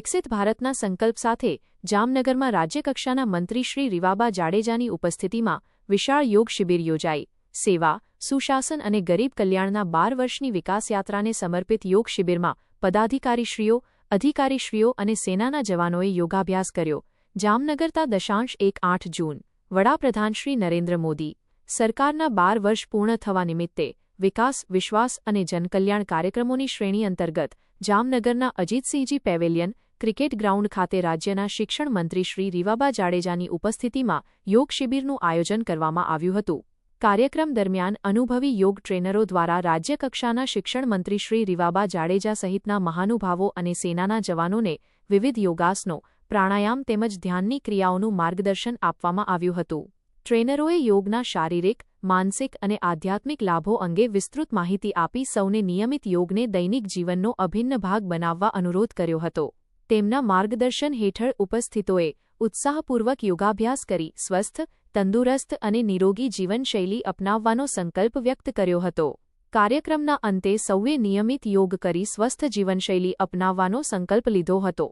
વિકસિત ભારતના સંકલ્પ સાથે જામનગરમાં રાજ્યકક્ષાના મંત્રી શ્રી રીવાબા જાડેજાની ઉપસ્થિતિમાં વિશાળ યોગ શિબિર યોજાઈ। સેવા, સુશાસન અને ગરીબ કલ્યાણના 12 વર્ષની વિકાસયાત્રાને સમર્પિત યોગ શિબિરમાં પદાધિકારીશ્રીઓ, અધિકારીશ્રીઓ અને સેનાના જવાનોએ યોગાભ્યાસ કર્યો। જામનગર તા 8 જૂન વડાપ્રધાન શ્રી નરેન્દ્ર મોદી સરકારના 12 વર્ષ પૂર્ણ થવા નિમિત્તે વિકાસ, વિશ્વાસ અને જનકલ્યાણ કાર્યક્રમોની શ્રેણી અંતર્ગત જામનગરના અજીતસિંહજી પેવેલિયન ક્રિકેટ ગ્રાઉન્ડ ખાતે રાજ્યના શિક્ષણ મંત્રી શ્રી રીવાબા જાડેજાની ઉપસ્થિતિમાં યોગ શિબિરનું આયોજન કરવામાં આવ્યું હતું। કાર્યક્રમ દરમિયાન અનુભવી યોગ ટ્રેનરો દ્વારા રાજ્યકક્ષાના શિક્ષણ મંત્રી શ્રી રીવાબા જાડેજા સહિતના મહાનુભાવો અને સેનાના જવાનોને વિવિધ યોગાસનો, પ્રાણાયામ તેમજ ધ્યાનની ક્રિયાઓનું માર્ગદર્શન આપવામાં આવ્યું હતું। ટ્રેનરોએ યોગના શારીરિક, માનસિક અને આધ્યાત્મિક લાભો અંગે વિસ્તૃત માહિતી આપી સૌને નિયમિત યોગને દૈનિક જીવનનો અભિન્ન ભાગ બનાવવા અનુરોધ કર્યો હતો। તેમના માર્ગદર્શન હેઠળ ઉપસ્થિતોએ ઉત્સાહપૂર્વક યોગાભ્યાસ કરી સ્વસ્થ, તંદુરસ્ત અને નિરોગી જીવનશૈલી અપનાવવાનો સંકલ્પ વ્યક્ત કર્યો હતો। કાર્યક્રમના અંતે સૌએ નિયમિત યોગ કરી સ્વસ્થ જીવનશૈલી અપનાવવાનો સંકલ્પ લીધો હતો।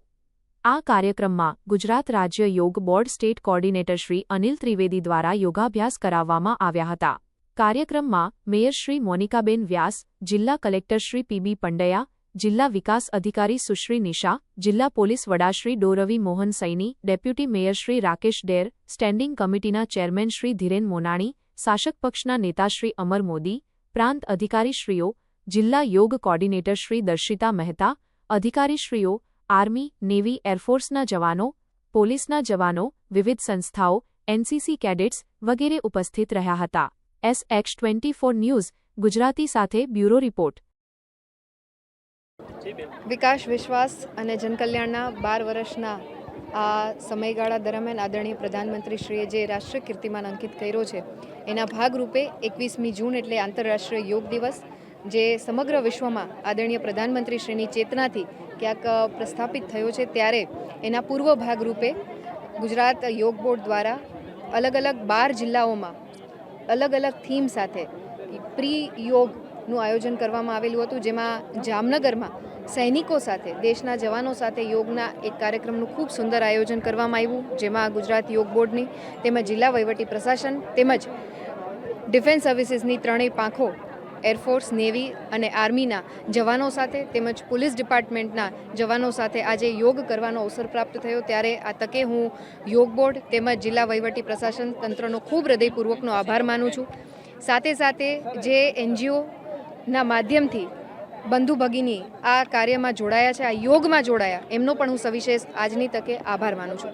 આ કાર્યક્રમમાં ગુજરાત રાજ્ય યોગ board state coordinator Shri Anil Trivedi દ્વારા યોગાભ્યાસ કરાવવામાં આવ્યા હતા। કાર્યક્રમમાં મેયર શ્રી મોનિકાબેન વ્યાસ, જિલ્લા કલેક્ટર શ્રી પીબી પંડ્યા, જિલ્લા વિકાસ અધિકારી સુશ્રી નિશા, જિલ્લા પોલીસ વડા શ્રી ડોરવી મોહન સૈની, ડેપ્યુટી મેયર શ્રી રાકેશ ડેર, સ્ટેન્ડિંગ કમિટીના ચેરમેન શ્રી ધીરેન મોનાણી, શાસક પક્ષના નેતા શ્રી અમર મોદી, પ્રાંત અધિકારીશ્રીઓ, જિલ્લા યોગ કોર્ડિનેટર શ્રી દર્શિતા મહેતા, અધિકારીશ્રીઓ, આર્મી, નેવી, એરફોર્સના જવાનો, પોલીસના જવાનો, વિવિધ સંસ્થાઓ, એનસીસી કેડેટ્સ વગેરે ઉપસ્થિત રહ્યા હતા। SX24 ન્યૂઝ ગુજરાતી સાથે બ્યુરો રિપોર્ટ। વિકાસ, વિશ્વાસ અને જનકલ્યાણના 12 વર્ષના આ સમયગાળા દરમિયાન આદરણીય પ્રધાનમંત્રીશ્રીએ જે રાષ્ટ્રીય કીર્તિમાન અંકિત કર્યો છે એના ભાગરૂપે 21મી જૂન એટલે આંતરરાષ્ટ્રીય યોગ દિવસ, જે સમગ્ર વિશ્વમાં આદરણીય પ્રધાનમંત્રીશ્રીની ચેતનાથી ક્યાંક પ્રસ્થાપિત થયો છે, ત્યારે એના પૂર્વ ભાગરૂપે ગુજરાત યોગ બોર્ડ દ્વારા અલગ અલગ 12 જિલ્લાઓમાં અલગ અલગ થીમ સાથે પ્રી યોગનું આયોજન કરવામાં આવેલું હતું, જેમાં જામનગરમાં સૈનિકો સાથે, દેશના જવાનો સાથે યોગના એક કાર્યક્રમનું ખૂબ સુંદર આયોજન કરવામાં આવ્યું, જેમાં ગુજરાત યોગ બોર્ડની તેમજ જિલ્લા વહીવટી પ્રશાસન તેમજ ડિફેન્સ સર્વિસીસની ત્રણેય પાંખો, એરફોર્સ, નેવી અને આર્મીના જવાનો સાથે તેમજ પોલીસ ડિપાર્ટમેન્ટના જવાનો સાથે આજે યોગ કરવાનો અવસર પ્રાપ્ત થયો। ત્યારે આ તકે હું યોગ બોર્ડ તેમજ જિલ્લા વહીવટી પ્રશાસન તંત્રનો ખૂબ હૃદયપૂર્વકનો આભાર માનું છું। સાથે સાથે જે NGOના માધ્યમથી બંધુ ભગિની આ કાર્યમાં જોડાયા છે, આ યોગમાં જોડાયા, એમનો પણ હું સવિશેષ આજની તકે આભાર માનું છું।